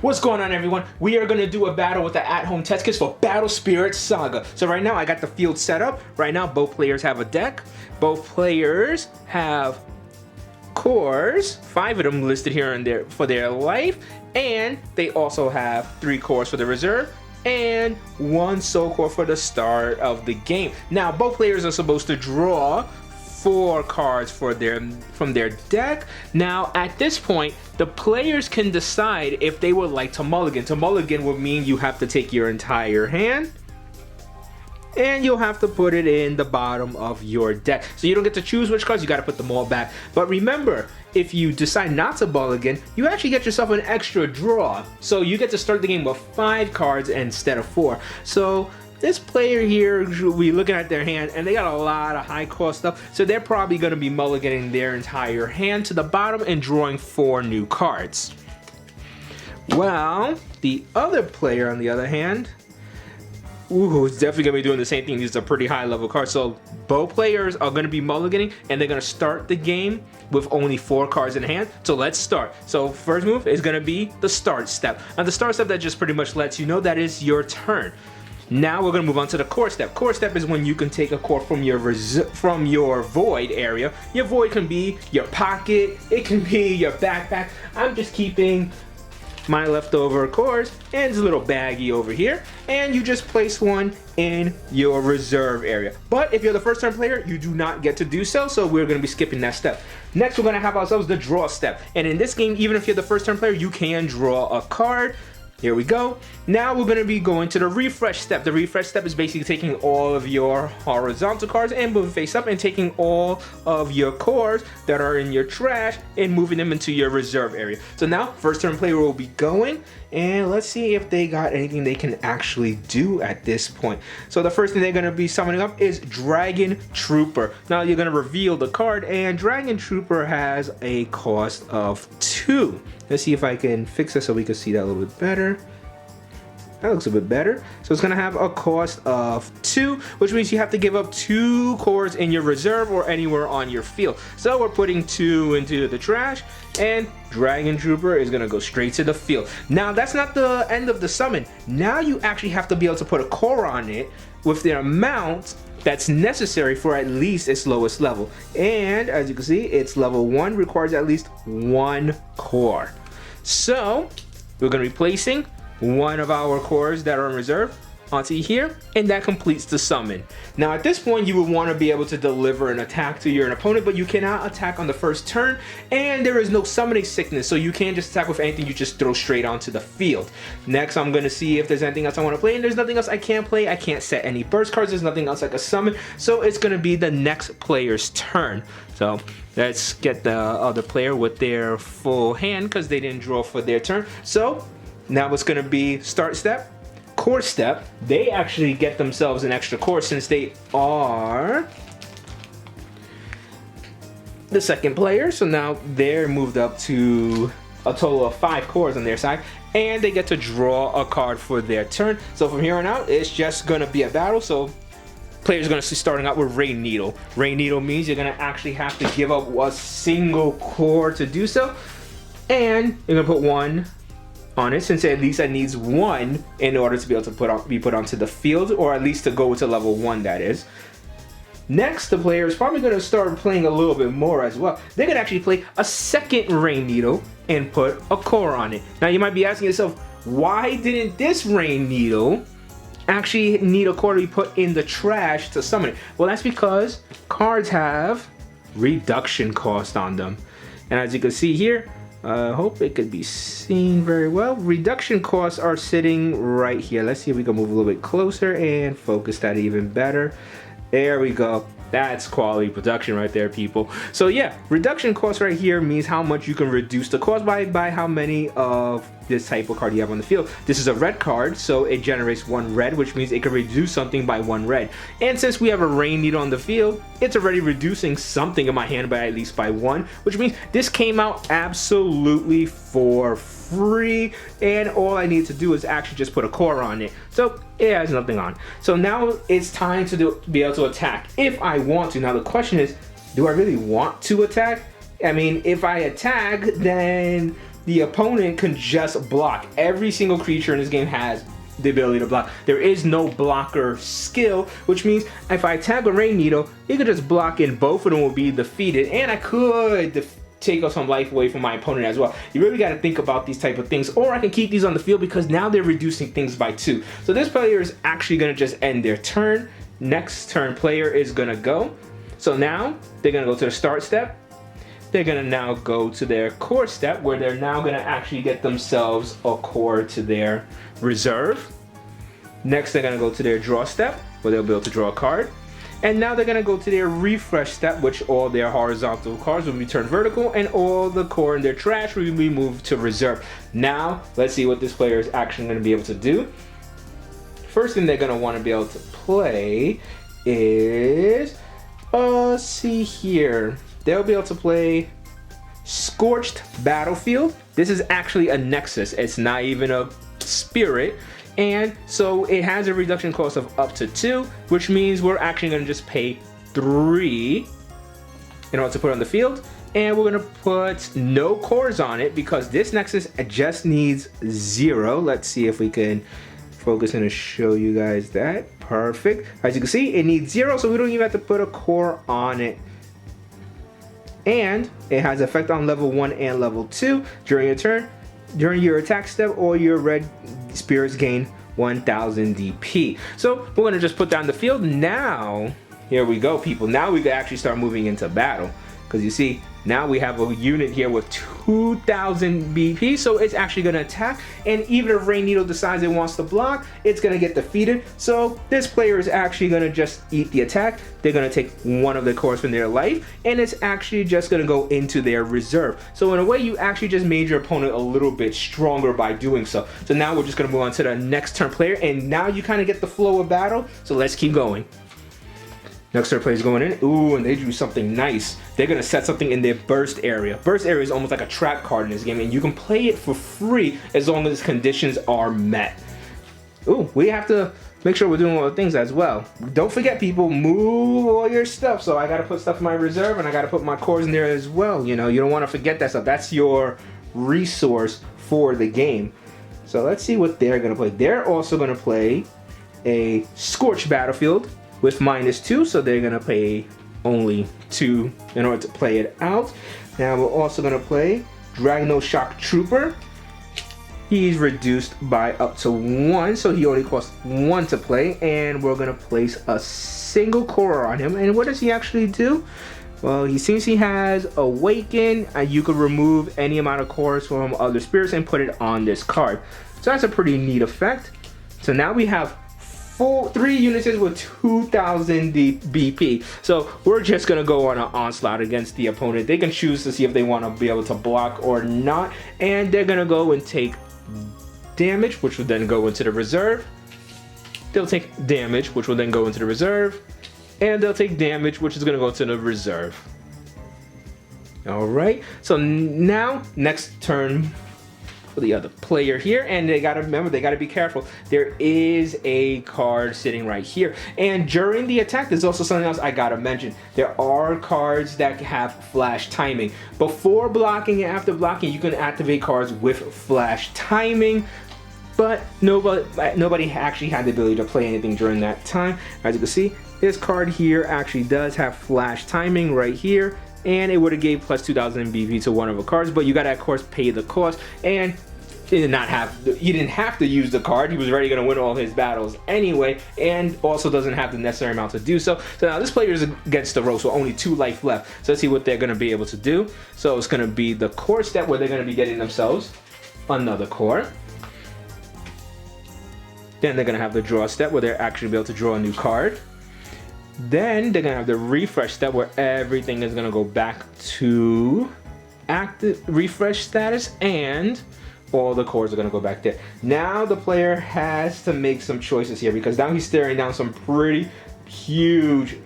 What's going on, everyone? We are going to do a battle with the at-home test kits for Battle Spirit Saga. So right now I got the field set up. Right now both players have a deck. Both players have cores, 5 of them listed here and there for their life, and they also have 3 cores for the reserve and 1 soul core for the start of the game. Now both players are supposed to draw 4 cards from their deck. Now at this point the players can decide if they would like to mulligan. To mulligan would mean you have to take your entire hand and you'll have to put it in the bottom of your deck. So you don't get to choose which cards, you got to put them all back. But remember, if you decide not to mulligan, you actually get yourself an extra draw. So you get to start the game with 5 cards instead of 4. So this player here will be looking at their hand and they got a lot of high cost stuff. So they're probably going to be mulliganing their entire hand to the bottom and drawing 4 new cards. Well, the other player on the other hand, is definitely going to be doing the same thing. These are pretty high level cards. So both players are going to be mulliganing and they're going to start the game with only 4 cards in hand. So let's start. So first move is going to be the start step. And the start step, that just pretty much lets you know that is your turn. Now we're going to move on to the core step. Core step is when you can take a core from your void area. Your void can be your pocket, it can be your backpack. I'm just keeping my leftover cores and this little baggie over here, and you just place one in your reserve area. But if you're the first turn player, you do not get to do so, so we're going to be skipping that step. Next, we're going to have ourselves the draw step, and in this game, even if you're the first turn player, you can draw a card. Here we go. Now we're going to be going to the refresh step. The refresh step is basically taking all of your horizontal cards and moving face up and taking all of your cores that are in your trash and moving them into your reserve area. So now first turn player will be going, and let's see if they got anything they can actually do at this point. So the first thing they're going to be summoning up is Dragon Trooper. Now you're going to reveal the card, and Dragon Trooper has a cost of 2. Let's see if I can fix this so we can see that a little bit better. That looks a bit better. So it's going to have a cost of 2, which means you have to give up 2 cores in your reserve or anywhere on your field. So we're putting 2 into the trash, and Dragon Trooper is going to go straight to the field. Now that's not the end of the summon. Now you actually have to be able to put a core on it with the amount that's necessary for at least its lowest level. And as you can see, its level 1 requires at least 1 core. So we're going to be placing one of our cores that are in reserve onto here, and that completes the summon. Now at this point you would want to be able to deliver an attack to your opponent, but you cannot attack on the first turn, and there is no summoning sickness, so you can't just attack with anything you just throw straight onto the field. Next, I'm going to see if there's anything else I want to play, and there's nothing else I can't play. I can't set any burst cards, there's nothing else I can summon, so it's going to be the next player's turn. So let's get the other player with their full hand because they didn't draw for their turn. So now it's going to be start step, core step. They actually get themselves an extra core since they are the second player. So now they're moved up to a total of 5 cores on their side, and they get to draw a card for their turn. So from here on out, it's just going to be a battle. So players are going to be starting out with Rain Needle. Rain Needle means you're going to actually have to give up a single core to do so, and you're going to put 1 on it, since at least that needs 1 in order to be able to be put onto the field, or at least to go to level 1, that is. Next, the player is probably going to start playing a little bit more as well. They could actually play a second Rain Needle and put a core on it. Now you might be asking yourself, why didn't this Rain Needle actually need a core to be put in the trash to summon it? Well, that's because cards have reduction cost on them. And as you can see here, I hope it could be seen very well. Reduction costs are sitting right here. Let's see if we can move a little bit closer and focus that even better. There we go. That's quality production right there, people. So yeah, reduction cost right here means how much you can reduce the cost by how many of this type of card you have on the field. This is a red card, so it generates 1 red, which means it can reduce something by 1 red. And since we have a Rain Needle on the field, it's already reducing something in my hand by at least by 1, which means this came out absolutely for free, and all I need to do is actually just put a core on it. So it has nothing on. So now it's time to be able to attack if I want to. Now the question is, do I really want to attack? I mean, if I attack, then the opponent can just block. Every single creature in this game has the ability to block. There is no blocker skill, which means if I attack a Rain Needle, it could just block in, both of them will be defeated, and I could take some life away from my opponent as well. You really got to think about these type of things, or I can keep these on the field because now they're reducing things by 2. So this player is actually going to just end their turn. Next turn player is going to go. So now they're going to go to the start step. They're going to now go to their core step, where they're now going to actually get themselves a core to their reserve. Next, they're going to go to their draw step, where they'll be able to draw a card. And now they're going to go to their refresh step, which all their horizontal cards will be turned vertical, and all the core in their trash will be moved to reserve. Now, let's see what this player is actually going to be able to do. First thing they're going to want to be able to play is, let's see here. They'll be able to play Scorched Battlefield. This is actually a Nexus. It's not even a Spirit. And so it has a reduction cost of up to 2, which means we're actually going to just pay 3 in order to put it on the field. And we're going to put no cores on it because this Nexus just needs 0. Let's see if we can focus and show you guys that. Perfect. As you can see, it needs 0, so we don't even have to put a core on it. And it has effect on level 1 and level 2 during your turn. During your attack step, or your red spirits gain 1000 DP. So we're going to just put down the field. Now, here we go, people. Now we can actually start moving into battle. Because you see, now we have a unit here with 2000 BP, so it's actually going to attack. And even if Rain Needle decides it wants to block, it's going to get defeated. So this player is actually going to just eat the attack. They're going to take one of the cores from their life, and it's actually just going to go into their reserve. So in a way, you actually just made your opponent a little bit stronger by doing so. So now we're just going to move on to the next turn player, and now you kind of get the flow of battle. So let's keep going. Next turn player is going in. Ooh, and they do something nice. They're going to set something in their burst area. Burst area is almost like a trap card in this game, and you can play it for free as long as conditions are met. Ooh, we have to make sure we're doing all the things as well. Don't forget, people, move all your stuff. So I got to put stuff in my reserve, and I got to put my cores in there as well. You know, you don't want to forget that stuff. That's your resource for the game. So let's see what they're going to play. They're also going to play a Scorched Battlefield with -2, so they're gonna pay only 2 in order to play it out. Now we're also gonna play Dragno Shock Trooper. He's reduced by up to 1, so he only costs 1 to play, and we're gonna place a single core on him. And what does he actually do? Well, he seems he has Awaken, and you could remove any amount of cores from other spirits and put it on this card. So that's a pretty neat effect. So now we have 3 units with 2000 BP. So we're just gonna go on an onslaught against the opponent. They can choose to see if they want to be able to block or not, and they're gonna go and take damage, which will then go into the reserve. They'll take damage, which will then go into the reserve, and they'll take damage, which is gonna go to the reserve. All right. So now next turn the other player here, and they gotta remember, they gotta be careful. There is a card sitting right here, and during the attack there's also something else I gotta mention. There are cards that have flash timing. Before blocking and after blocking, you can activate cards with flash timing, but nobody actually had the ability to play anything during that time. As you can see, this card here actually does have flash timing right here, and it would have gave plus 2000 BV to one of the cards, but you gotta of course pay the cost, and he didn't have to use the card. He was already going to win all his battles anyway, and also doesn't have the necessary amount to do so. So now this player is against the row, so only 2 life left. So let's see what they're going to be able to do. So it's going to be the core step, where they're going to be getting themselves another core. Then they're going to have the draw step, where they're actually be able to draw a new card. Then they're going to have the refresh step, where everything is going to go back to active refresh status, and all the cores are going to go back there. Now the player has to make some choices here, because now he's staring down some pretty huge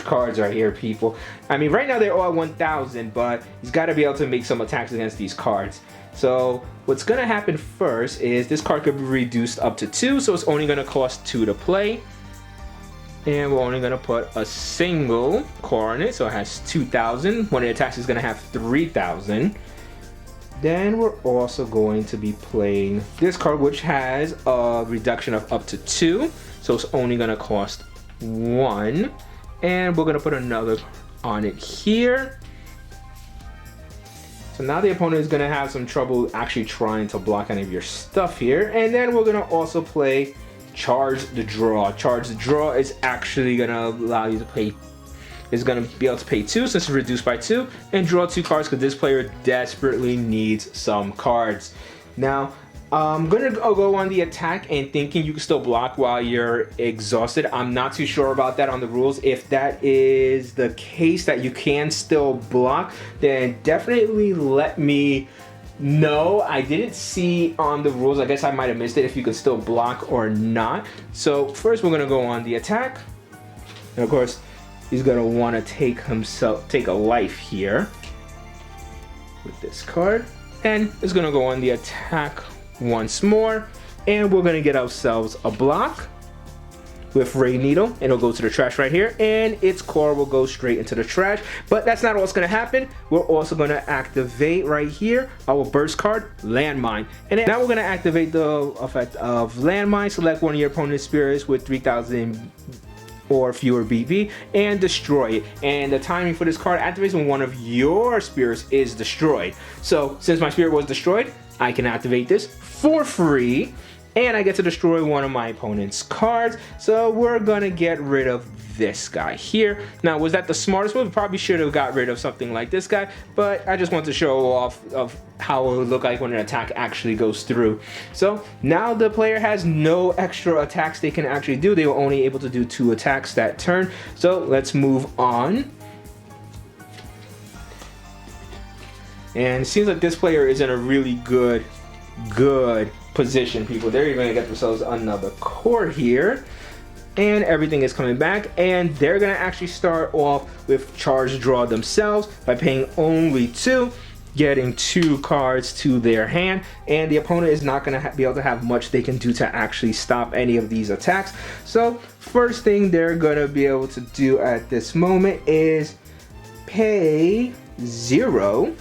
cards right here, people. I mean, right now they're all at 1000, but he's got to be able to make some attacks against these cards. So what's going to happen first is this card could be reduced up to 2, so it's only going to cost 2 to play. And we're only going to put a single core on it, so it has 2000. One of the attacks is going to have 3000. Then we're also going to be playing this card, which has a reduction of up to 2. So it's only going to cost 1. And we're going to put another on it here. So now the opponent is going to have some trouble actually trying to block any of your stuff here. And then we're going to also play Charge the Draw. Charge the Draw is actually going to allow you to pay, is going to be able to pay 2 since it's reduced by 2 and draw 2 cards because this player desperately needs some cards. Now, I'm going to go on the attack and thinking you can still block while you're exhausted. I'm not too sure about that on the rules. If that is the case that you can still block, then definitely let me know. I didn't see on the rules. I guess I might have missed it if you can still block or not. So first we're going to go on the attack. And of course, he's going to want to take a life here with this card. And it's going to go on the attack once more, and we're going to get ourselves a block with Ray Needle, and it'll go to the trash right here, and its core will go straight into the trash. But that's not what's going to happen. We're also going to activate right here our burst card, Landmine. And now we're going to activate the effect of Landmine. Select one of your opponent's spirits with 3,000 or fewer BB and destroy it. And the timing for this card activates when one of your spirits is destroyed. So since my spirit was destroyed, I can activate this for free, and I get to destroy one of my opponent's cards. So we're gonna get rid of this guy here. Now, was that the smartest move? Probably should have got rid of something like this guy, but I just want to show off of how it would look like when an attack actually goes through. So now the player has no extra attacks they can actually do. They were only able to do 2 attacks that turn. So let's move on. And it seems like this player is in a really good position, people. They're even gonna get themselves another core here. And everything is coming back. And they're gonna actually start off with Charge Draw themselves by paying only 2, getting 2 cards to their hand. And the opponent is not gonna be able to have much they can do to actually stop any of these attacks. So first thing they're gonna be able to do at this moment is pay 0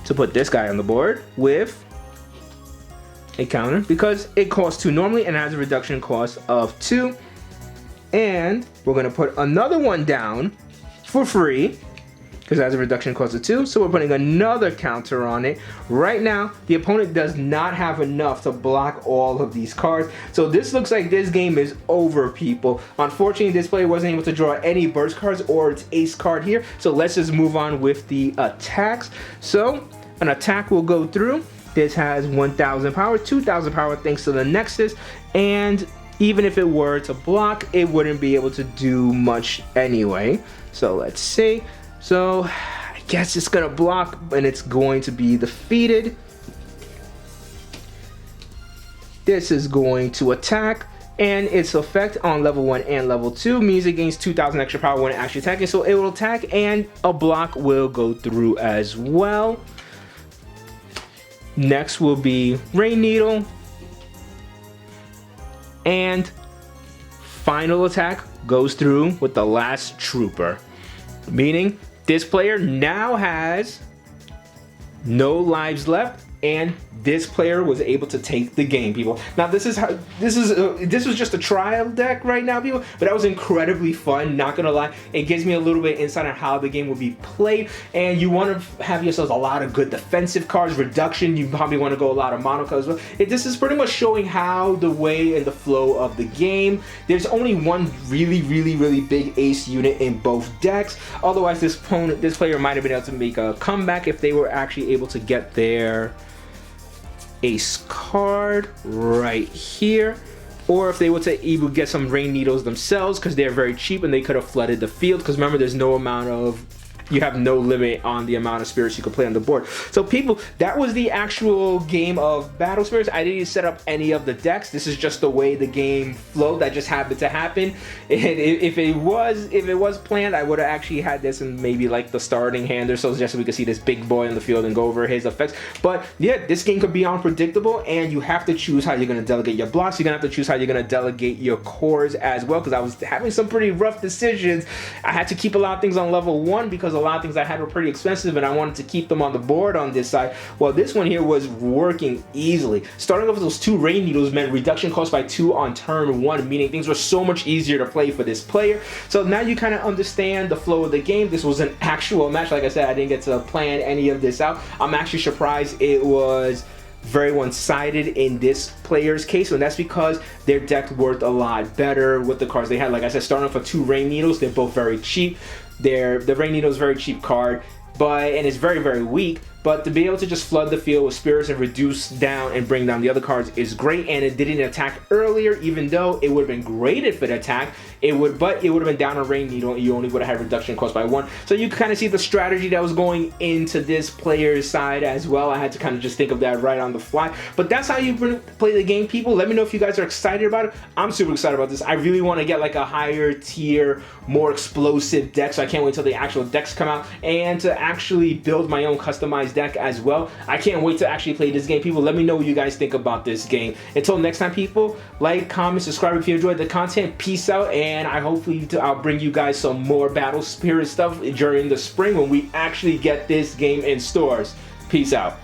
to put this guy on the board with a counter because it costs 2 normally and has a reduction cost of 2. And we're going to put another one down for free because it has a reduction cost of 2. So we're putting another counter on it. Right now, the opponent does not have enough to block all of these cards. So this looks like this game is over, people. Unfortunately, this player wasn't able to draw any burst cards or its ace card here. So let's just move on with the attacks. So an attack will go through. This has 1,000 power, 2,000 power thanks to the Nexus. And even if it were to block, it wouldn't be able to do much anyway. So let's see. So I guess it's gonna block and it's going to be defeated. This is going to attack, and its effect on level 1 and level 2 means it gains 2,000 extra power when actually attacking. So it will attack and a block will go through as well. Next will be Rain Needle. And final attack goes through with the last trooper. Meaning this player now has no lives left, and this player was able to take the game, people. Now this was just a trial deck right now, people, but that was incredibly fun, not gonna lie. It gives me a little bit insight on how the game will be played, and you want to have yourselves a lot of good defensive cards, reduction, you probably want to go a lot of mono cards as well. This is pretty much showing how the way and the flow of the game. There's only one really big ace unit in both decks. Otherwise, this player might have been able to make a comeback if they were actually able to get their ace card right here, or if they were to even get some Rain Needles themselves because they're very cheap and they could have flooded the field, because remember, there's no amount of, you have no limit on the amount of spirits you can play on the board. So people, that was the actual game of Battle Spirits. I didn't set up any of the decks. This is just the way the game flowed. That just happened to happen. And if it was planned, I would have actually had this in maybe like the starting hand or so, just so we could see this big boy in the field and go over his effects. But yeah, this game could be unpredictable, and you have to choose how you're going to delegate your blocks. You're going to have to choose how you're going to delegate your cores as well, because I was having some pretty rough decisions. I had to keep a lot of things on level 1 because a lot of things I had were pretty expensive and I wanted to keep them on the board on this side. Well, this one here was working easily. Starting off with those 2 rain needles meant reduction cost by 2 on turn 1, meaning things were so much easier to play for this player. So now you kind of understand the flow of the game. This was an actual match. Like I said, I didn't get to plan any of this out. I'm actually surprised it was very one-sided in this player's case, and that's because their deck worked a lot better with the cards they had. Like I said, starting off with 2 rain needles, they're both very cheap. The rain needle is a very cheap card, and it's very, very weak. But to be able to just flood the field with spirits and reduce down and bring down the other cards is great. And it didn't attack earlier, even though it would have been great if it attacked. But it would have been down a rain needle, and you only would have had reduction cost by 1. So you kind of see the strategy that was going into this player's side as well. I had to kind of just think of that right on the fly. But that's how you play the game, people. Let me know if you guys are excited about it. I'm super excited about this. I really want to get like a higher tier, more explosive deck. So I can't wait till the actual decks come out and to actually build my own customized deck as well. I can't wait to actually play this game, people. Let me know what you guys think about this game. Until next time, people, like, comment, subscribe if you enjoyed the content. Peace out, and I'll bring you guys some more Battle Spirit stuff during the spring when we actually get this game in stores. Peace out.